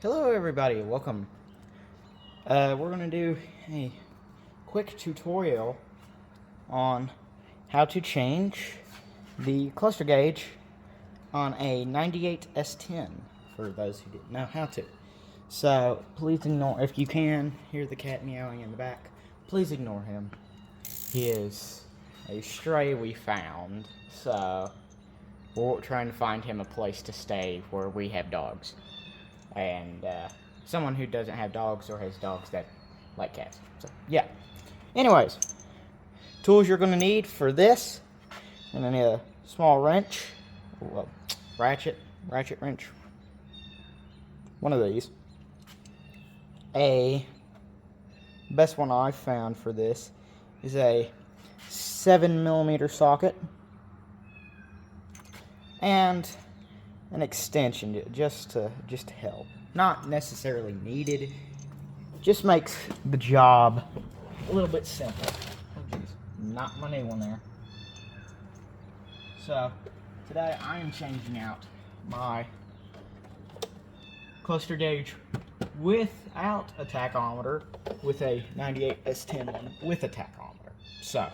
Hello everybody, welcome. We're going to do a quick tutorial on how to change the cluster gauge on a 98 S10 for those who didn't know how to. So please ignore, if you can hear the cat meowing in the back, please ignore him. He is a stray we found, so we're trying to find him a place to stay where we have dogs. And someone who doesn't have dogs or has dogs that like cats. So, yeah. Anyways, tools you're going to need for this. You're going to need a small wrench, well, ratchet wrench, one of these. Best one I found for this is a 7mm socket and an extension just to help. Not necessarily needed, just makes the job a little bit simpler. Oh jeez, knocked my new one there. So today I am changing out my cluster gauge without a tachometer with a 98 S10 one with a tachometer. So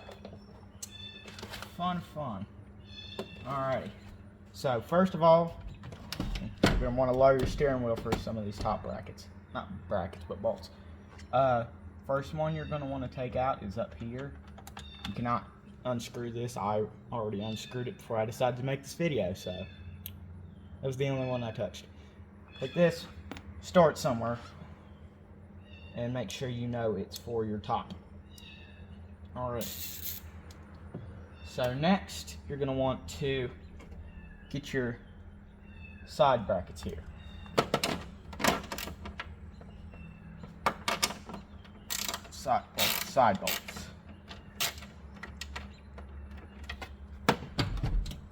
fun. Alrighty. So first of all, you're going to want to lower your steering wheel for some of these top brackets. Not brackets, but bolts. First one you're going to want to take out is up here. You cannot unscrew this. I already unscrewed it before I decided to make this video, so that was the only one I touched. Take this, start somewhere, and make sure you know it's for your top. Alright. So next, you're going to want to get your side brackets here. Side bolts.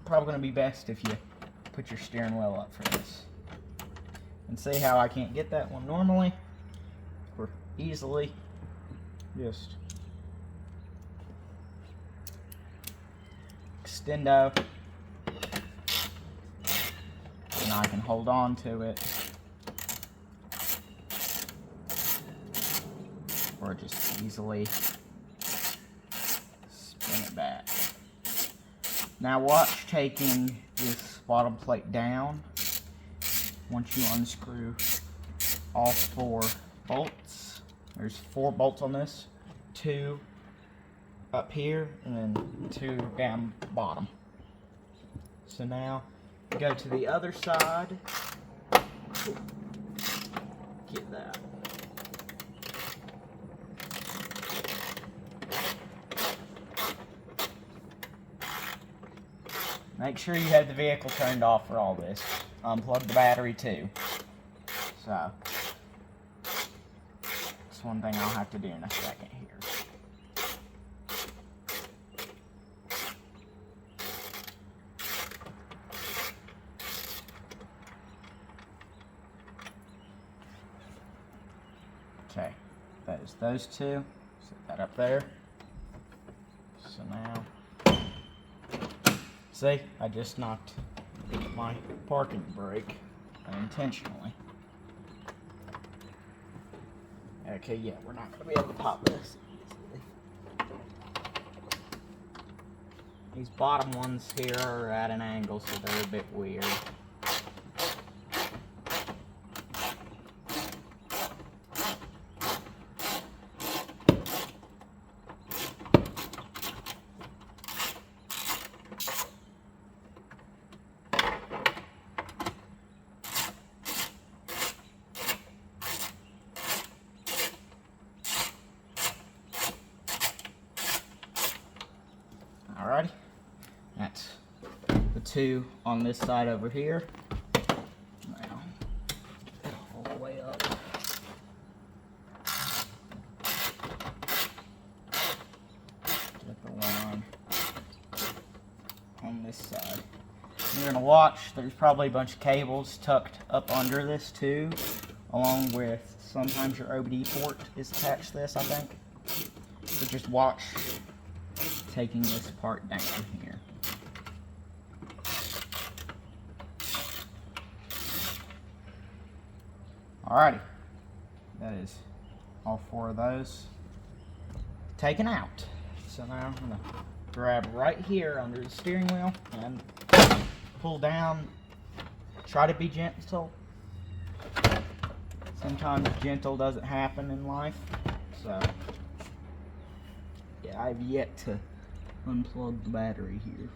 Probably going to be best if you put your steering wheel up for this. And see how I can't get that one normally? Or easily just extendo. And I can hold on to it, or just easily spin it back. Now watch taking this bottom plate down. Once you unscrew all 4 bolts, there's 4 bolts on this, 2 up here, and then 2 down bottom. So now go to the other side, get that. Make sure you have the vehicle turned off for all this. Unplug the battery too. So, that's one thing I'll have to do in a second here. Okay, that is those 2. Set that up there. So now, see, I just knocked my parking brake unintentionally. Okay, yeah, we're not going to be able to pop this easily. These bottom ones here are at an angle, so they're a bit weird. Alrighty, that's the 2 on this side over here. Now, all the way up. Get the one on this side. You're going to watch, there's probably a bunch of cables tucked up under this too, along with sometimes your OBD port is attached to this, I think. So just watch taking this part down here. Alrighty, that is all 4 of those taken out. So now I'm gonna grab right here under the steering wheel and pull down. Try to be gentle. Sometimes gentle doesn't happen in life. So yeah, I've yet to unplug the battery here.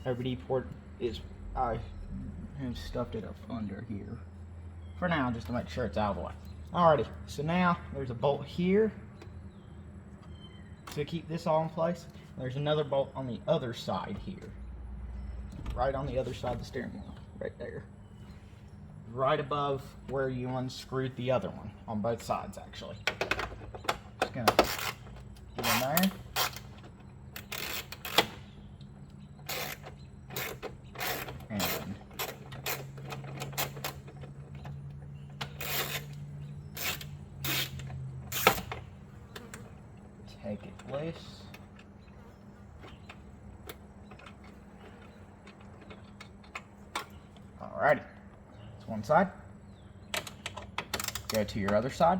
LED port is, I have stuffed it up under here for now, just to make sure it's out of the way. Alrighty, so now there's a bolt here to keep this all in place. There's another bolt on the other side here, right on the other side of the steering wheel, right there, right above where you unscrewed the other one, on both sides actually. Just gonna get in there. And take it loose. Alrighty, that's one side. Go to your other side.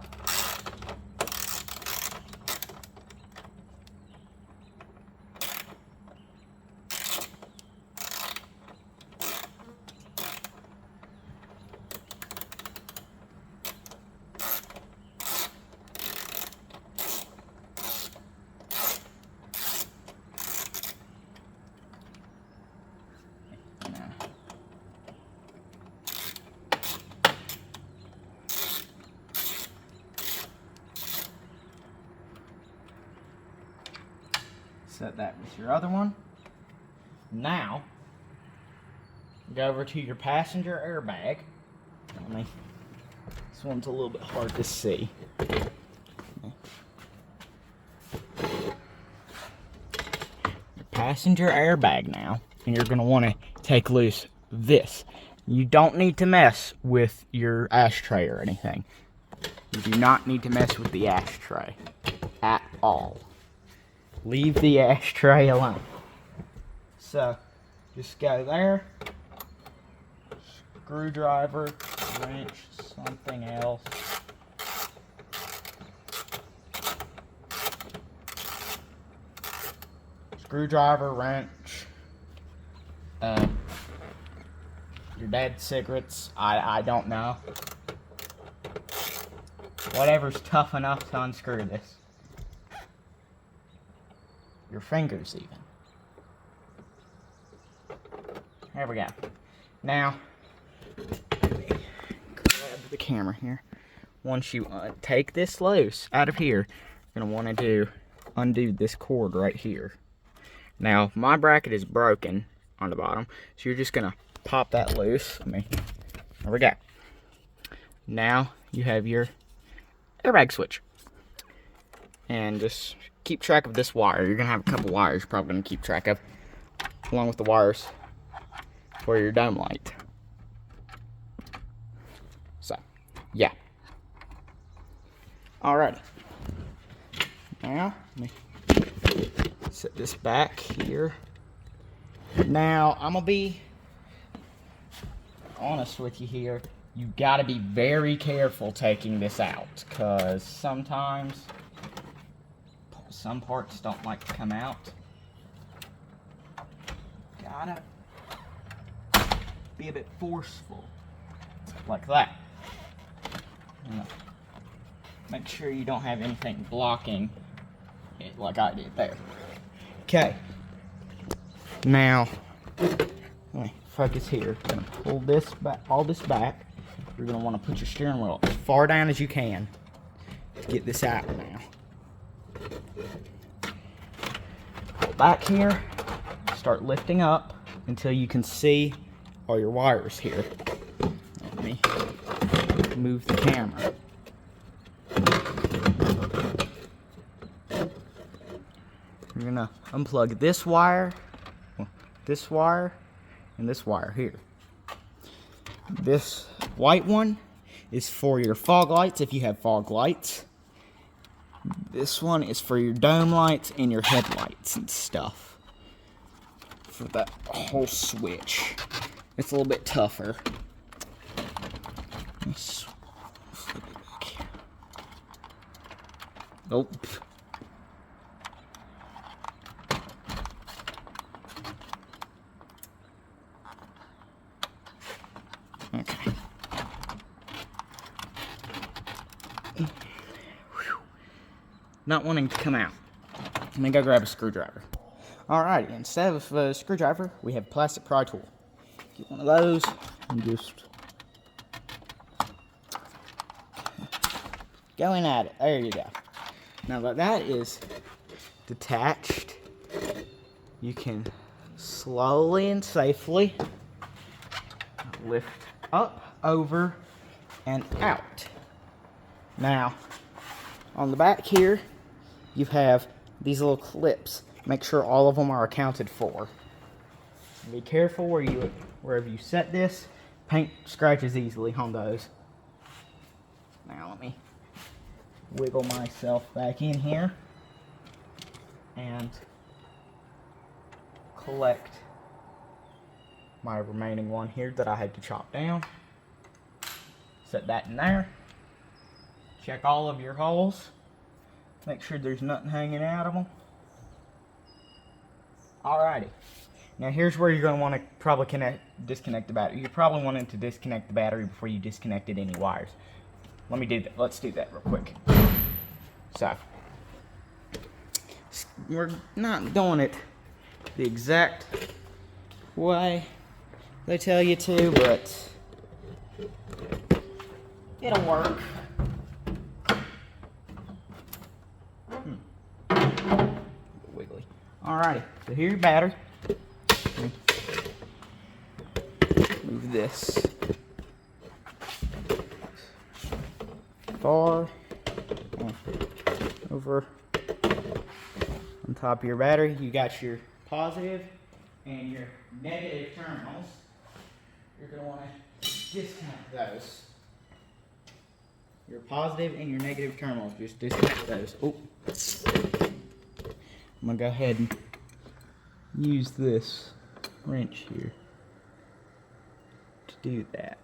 Set that with your other one. Now, go over to your passenger airbag. This one's a little bit hard to see. Your passenger airbag now, and you're going to want to take loose this. You don't need to mess with your ashtray or anything. You do not need to mess with the ashtray at all. Leave the ashtray alone. So, just go there. Screwdriver, wrench, something else. Screwdriver, wrench. Your dad's cigarettes. I don't know. Whatever's tough enough to unscrew this. Your fingers even. There we go. Now, grab the camera here. Once you take this loose out of here, you're going to want to undo this cord right here. Now, my bracket is broken on the bottom, so you're just going to pop that loose. There we go. Now, you have your airbag switch. And just keep track of this wire. You're going to have a couple wires you're probably going to keep track of, along with the wires for your dome light. So, yeah. Alrighty. Now, let me set this back here. Now, I'm going to be honest with you here. You got to be very careful taking this out, because sometimes some parts don't like to come out. Gotta be a bit forceful, like that. Make sure you don't have anything blocking it like I did there. Okay. Now, let me focus here. Gonna pull this back, all this back. You're gonna want to put your steering wheel as far down as you can to get this out now. Pull back here, start lifting up until you can see all your wires here. Let me move the camera. You're gonna unplug this wire, and this wire here. This white one is for your fog lights if you have fog lights. This one is for your dome lights and your headlights and stuff. For that whole switch. It's a little bit tougher. Flip it back here. Nope. Okay. Not wanting to come out. Let me go grab a screwdriver. Alrighty, instead of a screwdriver, we have a plastic pry tool. Get one of those and just going at it. There you go. Now that that is detached, you can slowly and safely lift up, over, and out. Now, on the back here, you have these little clips. Make sure all of them are accounted for. Be careful wherever you set this. Paint scratches easily on those. Now let me wiggle myself back in here and collect my remaining one here that I had to chop down. Set that in there. Check all of your holes. Make sure there's nothing hanging out of them. Alrighty. Now here's where you're going to want to probably disconnect the battery. You're probably wanting to disconnect the battery before you disconnected any wires. Let me do that. Let's do that real quick. So, we're not doing it the exact way they tell you to, but it'll work. Wiggly. Alrighty, so here's your battery. Move this far over on top of your battery. You got your positive and your negative terminals. You're going to want to disconnect those. Your positive and your negative terminals, just disconnect those. Oh. I'm going to go ahead and use this wrench here to do that.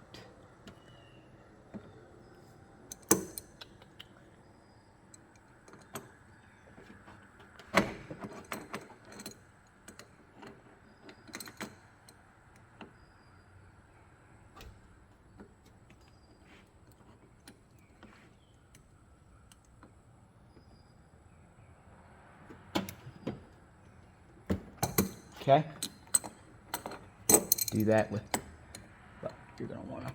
Okay, do that with, but you're going to want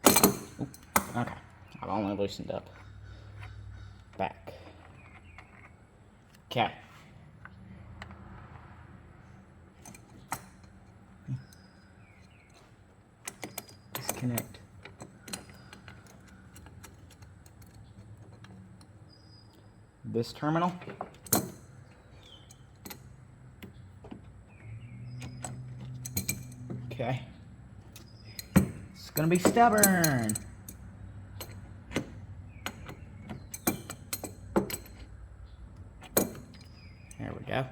to, okay, I've only loosened up, back, okay, disconnect this terminal. Okay, it's gonna be stubborn. There we go.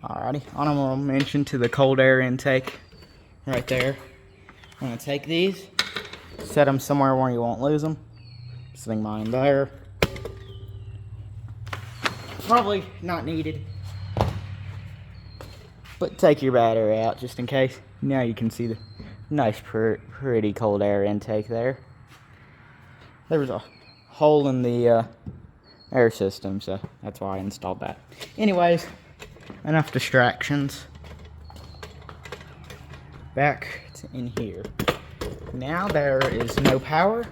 Alrighty, honorable mention to the cold air intake right there. I'm gonna take these, set them somewhere where you won't lose them. Setting mine there. Probably not needed, but take your battery out just in case. Now you can see the nice, pretty cold air intake there. There was a hole in the air system, so that's why I installed that. Anyways, enough distractions. Back to in here. Now there is no power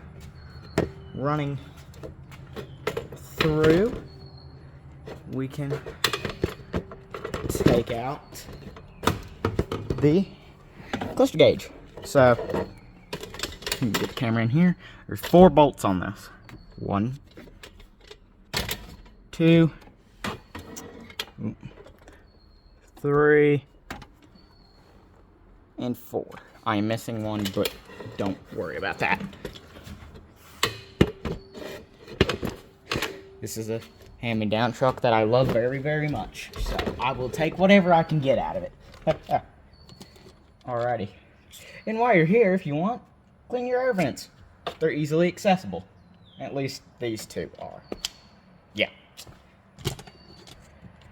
running through. We can take out the cluster gauge. So, get the camera in here. There's 4 bolts on this. 1, 2, 3, and 4. I am missing one, but don't worry about that. This is a hand-me-down truck that I love very, very much. So I will take whatever I can get out of it. Alrighty. And while you're here, if you want, clean your air vents. They're easily accessible. At least these two are. Yeah.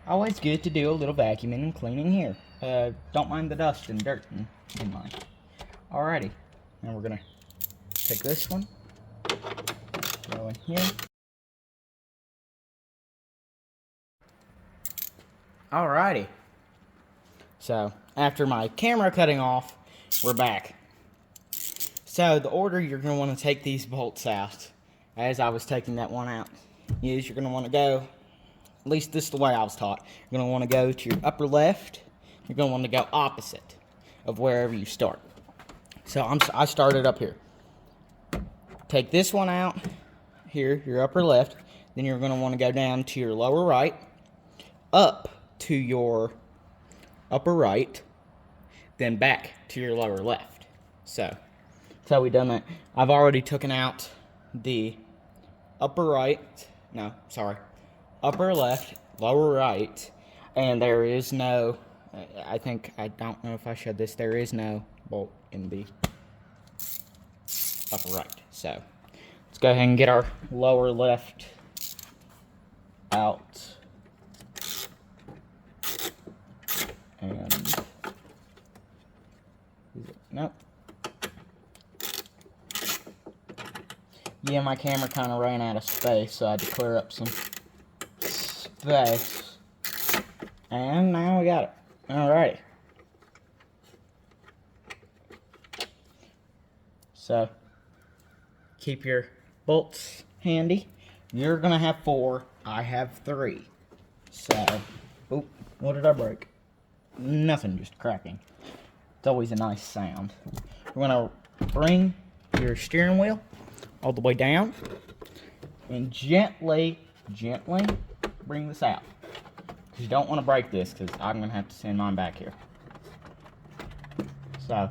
Always good to do a little vacuuming and cleaning here. Don't mind the dust and dirt in mine. Alrighty. Now we're gonna take this one, go in here. Alrighty. So, after my camera cutting off, we're back. So, the order you're going to want to take these bolts out, as I was taking that one out, is you're going to want to go, at least this is the way I was taught, you're going to want to go to your upper left, you're going to want to go opposite of wherever you start. So, I started up here. Take this one out, here, your upper left, then you're going to want to go down to your lower right, up to your upper right, then back to your lower left. So, that's how we done that. I've already taken out the upper left, lower right, and there is no, I don't know if I showed this, there is no bolt in the upper right. So, let's go ahead and get our lower left out. And nope. Yeah, my camera kind of ran out of space, so I had to clear up some space. And now we got it. Alright. So, keep your bolts handy. You're gonna have 4. I have 3. So, oop, what did I break? Nothing, just cracking. It's always a nice sound. We're going to bring your steering wheel all the way down and gently bring this out. Because you don't want to break this, because I'm going to have to send mine back here. So,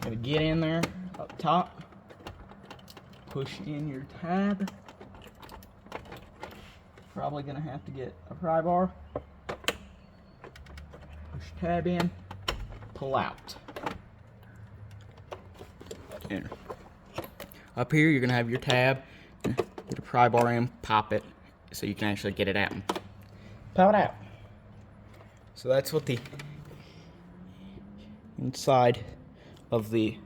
going to get in there up top, push in your tab. Probably going to have to get a pry bar. Push tab in, pull out. Enter. Up here, you're going to have your tab. Get a pry bar in, pop it, so you can actually get it out and pop it out. So that's what the inside of the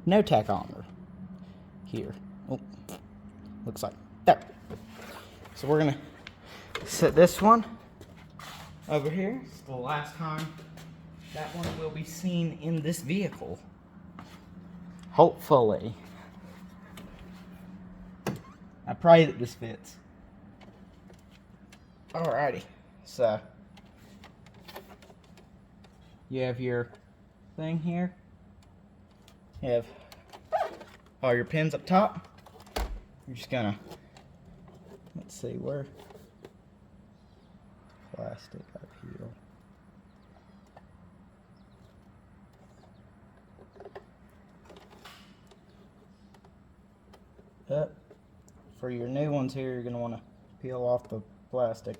no tachometer here. Oh, looks like there. So we're going to set this one over here. It's the last time that one will be seen in this vehicle. Hopefully. I pray that this fits. Alrighty. So, you have your thing here. You have all your pins up top. You're just gonna, let's see, where plastic up here. Up. For your new ones here, you're going to want to peel off the plastic.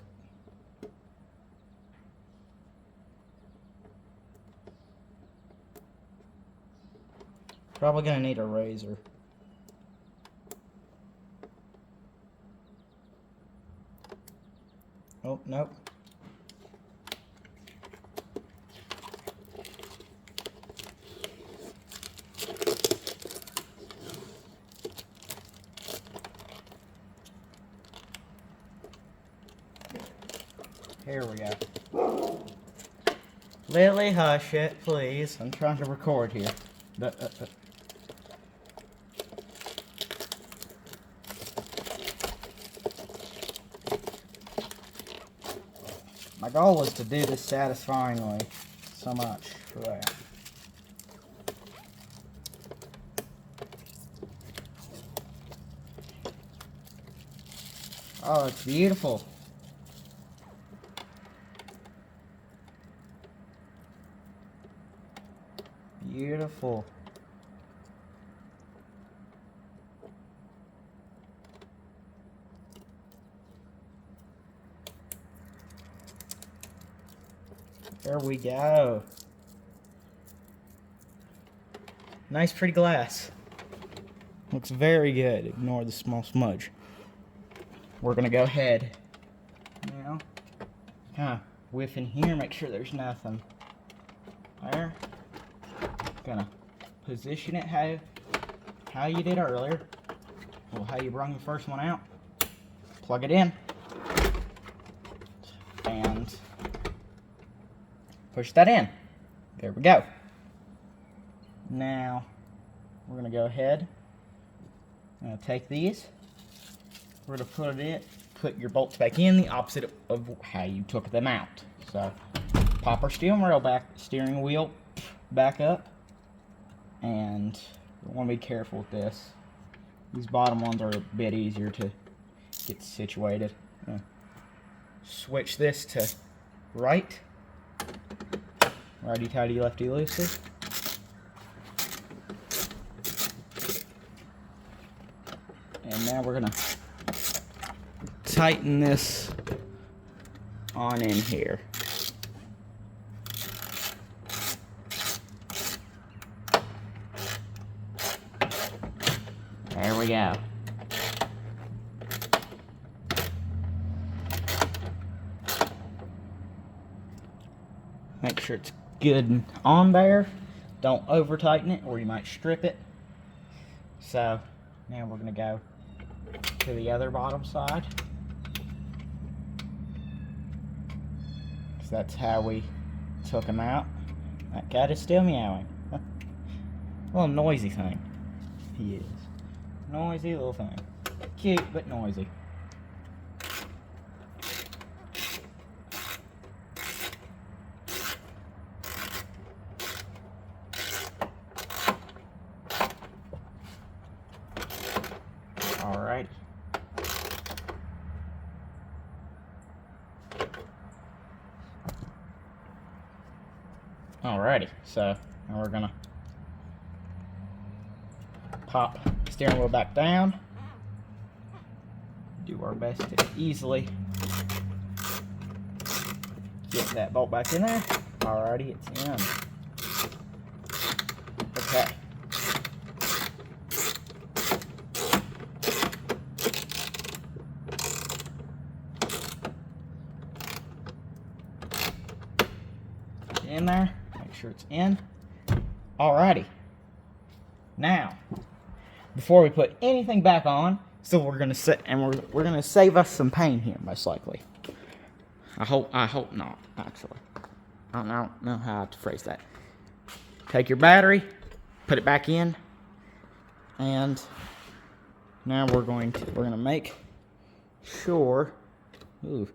Probably going to need a razor. Oh, nope. Here we go. Lily, hush it, please. I'm trying to record here. My goal was to do this satisfyingly. So much for that. Oh, it's beautiful. Beautiful. There we go. Nice pretty glass. Looks very good. Ignore the small smudge. We're gonna go ahead now, kind of whiff in here, make sure there's nothing there. Gonna position it how you did earlier. Well, how you brung the first one out. Plug it in and push that in. There we go. Now we're gonna go ahead and take these. We're gonna put your bolts back in the opposite of how you took them out. So pop our steering wheel back up, and you want to be careful with this. These bottom ones are a bit easier to get situated. Switch this to right. Righty tighty, lefty loosey. And now we're gonna tighten this on in here. There we go. Make sure it's good and on there. Don't over tighten it or you might strip it. So now we're going to go to the other bottom side. So that's how we took them out. That cat is still meowing. A little noisy thing. He is. Noisy little thing. Cute, but noisy. Alright. Alrighty, so now we're gonna pop the steering wheel back down. Do our best to easily get that bolt back in there. Alrighty, it's in. Okay. In there, make sure it's in. Alrighty. Now, before we put anything back on, so we're gonna we're gonna save us some pain here, most likely. I hope not, actually. I don't know how to phrase that. Take your battery, put it back in, and now we're gonna make sure. Ooh.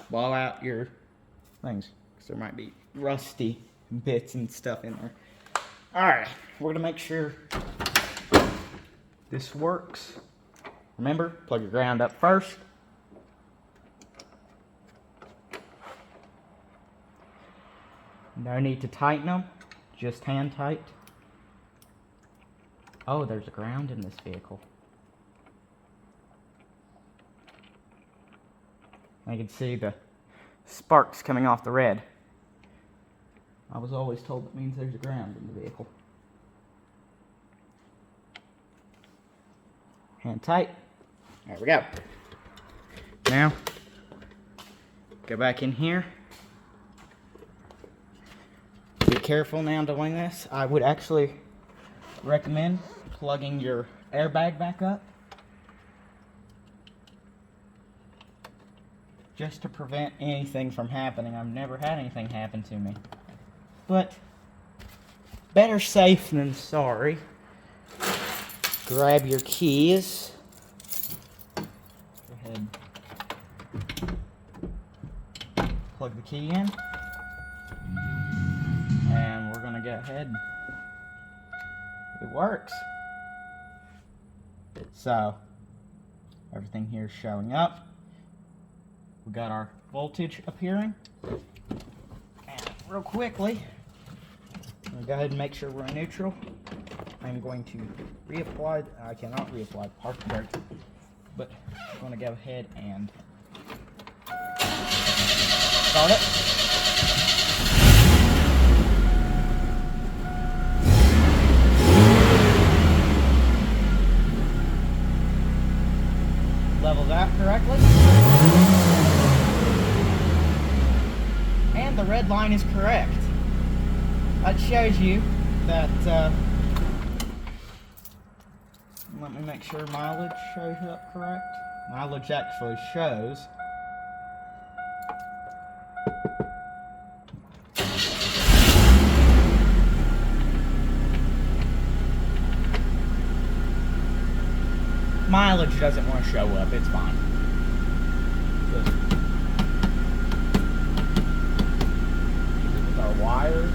Blow out your things, because there might be rusty bits and stuff in there. Alright, we're going to make sure this works. Remember, plug your ground up first. No need to tighten them, just hand tight. Oh, there's a ground in this vehicle. I can see the sparks coming off the red. I was always told that means there's a ground in the vehicle. Hand tight. There we go. Now, go back in here. Be careful now doing this. I would actually recommend plugging your airbag back up, just to prevent anything from happening. I've never had anything happen to me. But better safe than sorry. Grab your keys. Go ahead. Plug the key in. And we're gonna go ahead. It works. So everything here is showing up. We got our voltage appearing. And real quickly, I'm going to go ahead and make sure we're in neutral. I'm going to reapply, I cannot reapply the parking brake, but I'm going to go ahead and Start it. Levels out correctly. And the red line is correct. That shows you that, let me make sure mileage shows up correct. Mileage actually shows mileage doesn't want to show up, it's fine. With our wires,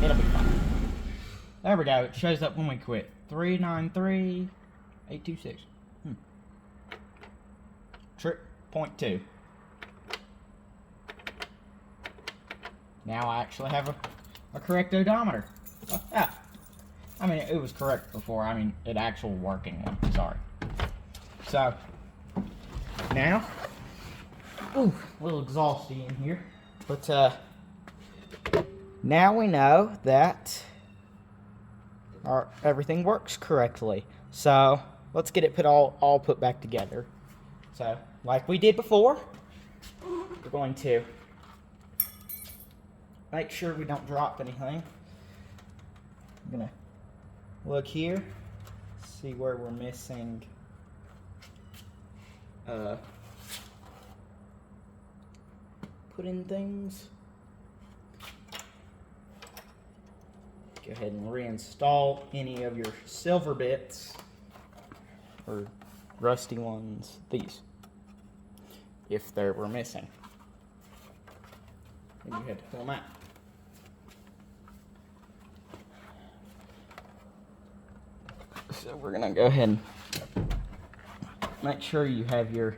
it'll be fine. There we go, it shows up when we quit. 393,826. Trip point 2. Now I actually have a correct odometer. Yeah. I mean, it was correct before. I mean, it actual working one. Sorry. So, now, ooh, a little exhausty in here. But, now we know that everything works correctly. So, let's get it all put back together. So, like we did before, we're going to make sure we don't drop anything. I'm going to look here, see where we're missing put in things. Go ahead and reinstall any of your silver bits or rusty ones, these, if they were missing. And you had to pull them out. So we're gonna go ahead and make sure you have your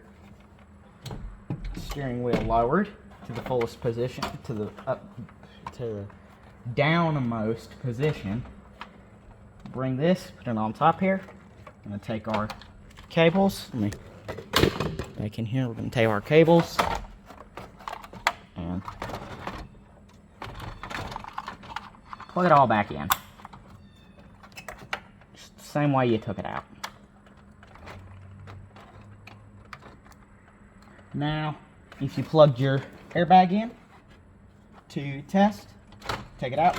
steering wheel lowered to the fullest position, to the downmost position. Bring this, put it on top here. I'm gonna take our cables. Let me back in here. We're gonna take our cables and plug it all back in. Same way you took it out. Now, if you plugged your airbag in to test, take it out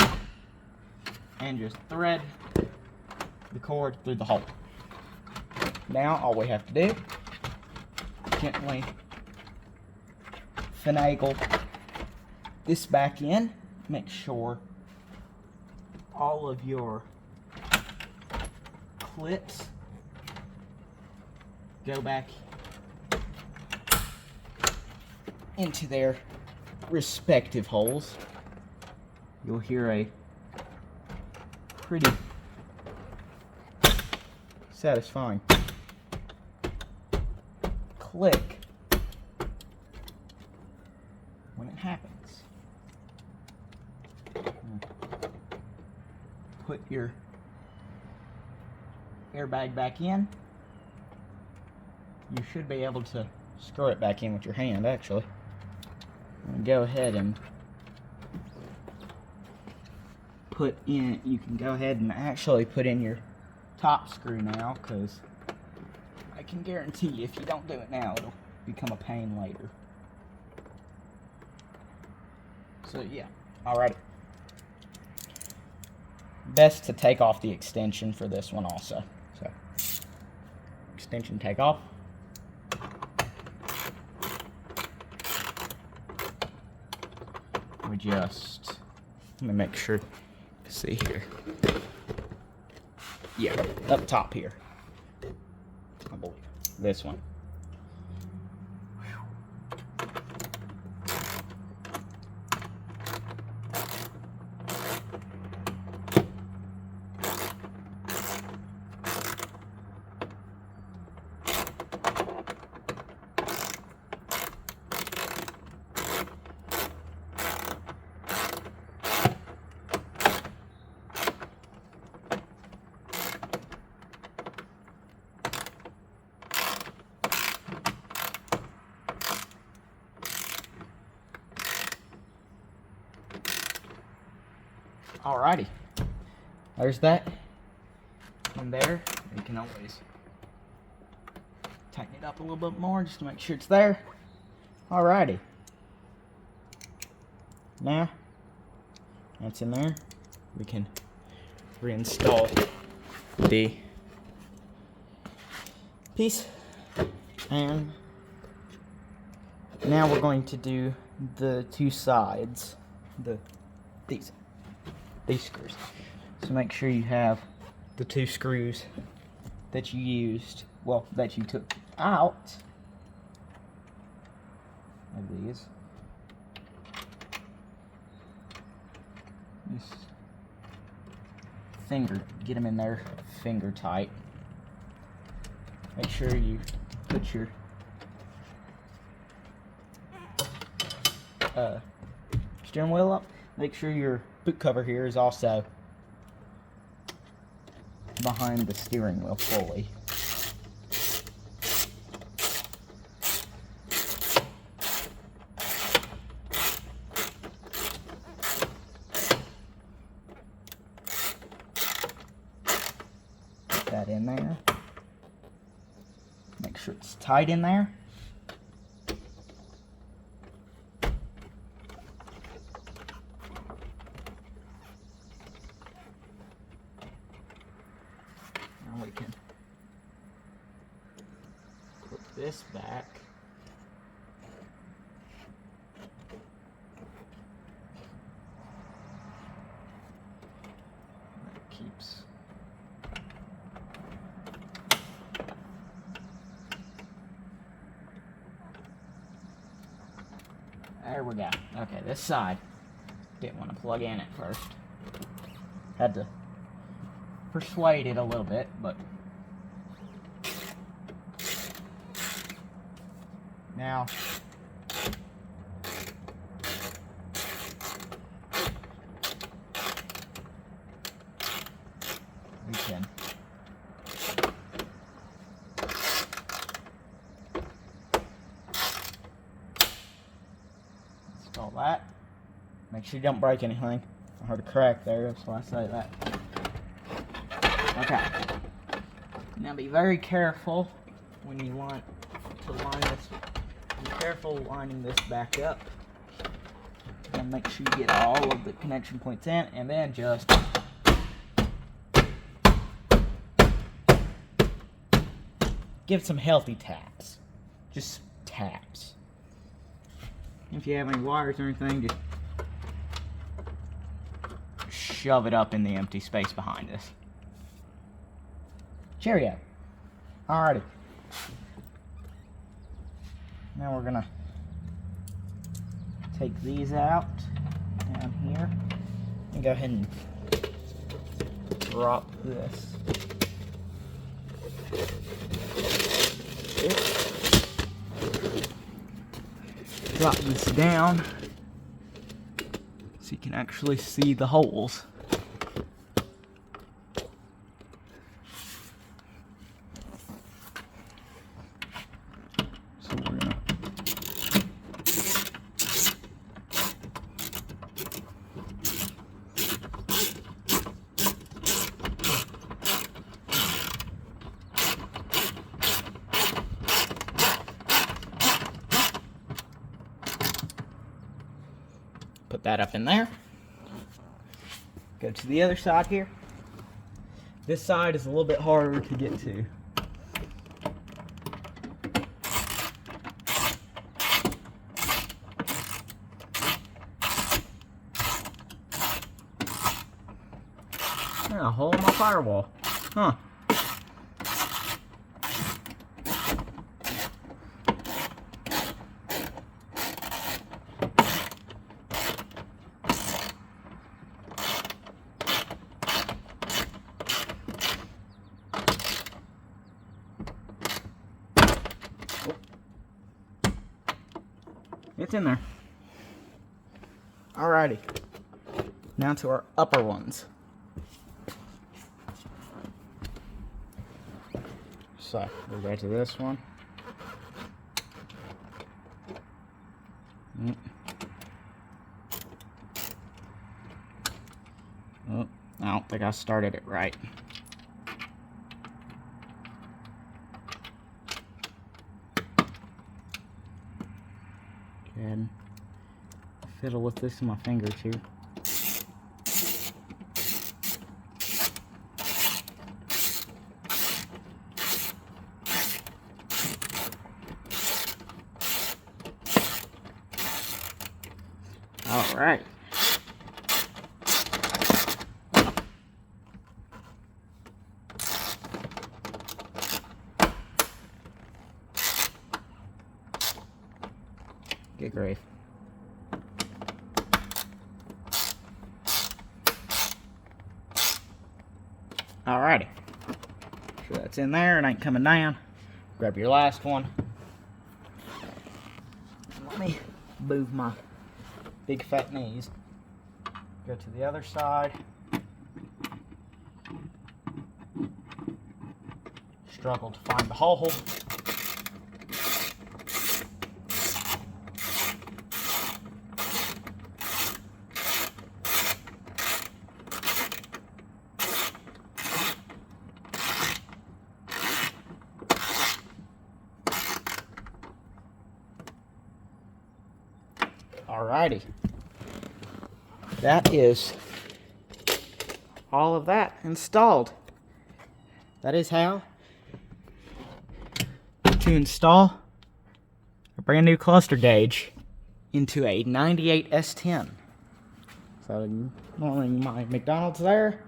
and just thread the cord through the hole. Now, all we have to do, gently finagle this back in. Make sure all of your clips go back into their respective holes. You'll hear a pretty satisfying click when it happens. Put your airbag back in. You should be able to screw it back in with your hand, actually. I'm gonna go ahead and put in, you can go ahead and actually put in your top screw now, because I can guarantee you if you don't do it now, it'll become a pain later. So yeah, alright. Best to take off the extension for this one also. So, extension take off. We just, let me make sure, see here. Yeah, up top here. I believe. This one. Alrighty. There's that. And there, you can always tighten it up a little bit more just to make sure it's there. Alrighty. Now, that's in there. We can reinstall the piece. And now we're going to do the two sides. These screws. So make sure you have the two screws that you used, well, that you took out of these. Just get them in there finger tight. Make sure you put your steering wheel up. Make sure your boot cover here is also behind the steering wheel fully. Put that in there. Make sure it's tight in there. Now we can put this back. That keeps. There we go. Okay, this side. Didn't want to plug in at first. Had to persuade it a little bit, but now we can install that. Make sure you don't break anything. I heard a crack there, that's why I say that. Okay. Now be very careful when you want to line this. Be careful lining this back up. And make sure you get all of the connection points in, and then just give some healthy taps. Just taps. If you have any wires or anything, just shove it up in the empty space behind us. Cheerio. Alrighty. Now we're gonna take these out down here and go ahead and drop this. Drop this down so you can actually see the holes. So we're gonna put that up in there. Go to the other side here. This side is a little bit harder to get to. There's a hole in my firewall. Huh. It's in there. Alrighty. Now to our upper ones. So, we'll go to this one. don't think I started it right. Go ahead and fiddle with this in my fingers here. All right. Good grief. Alrighty. So that's in there. It ain't coming down. Grab your last one. Let me move my big fat knees. Go to the other side. Struggle to find the hole. Alrighty. That is all of that installed. That is how to install a brand new cluster gauge into a 98 S10. So, morning my McDonald's there.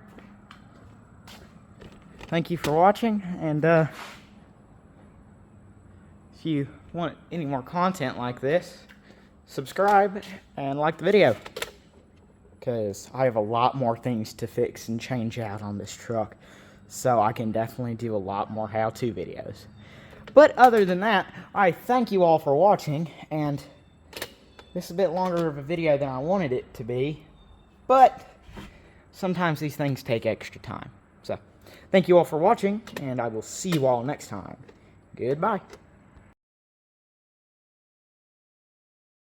Thank you for watching, and if you want any more content like this, subscribe and like the video, because I have a lot more things to fix and change out on this truck, so I can definitely do a lot more how-to videos. But other than that, I thank you all for watching, and this is a bit longer of a video than I wanted it to be, but sometimes these things take extra time. So thank you all for watching, and I will see you all next time. Goodbye.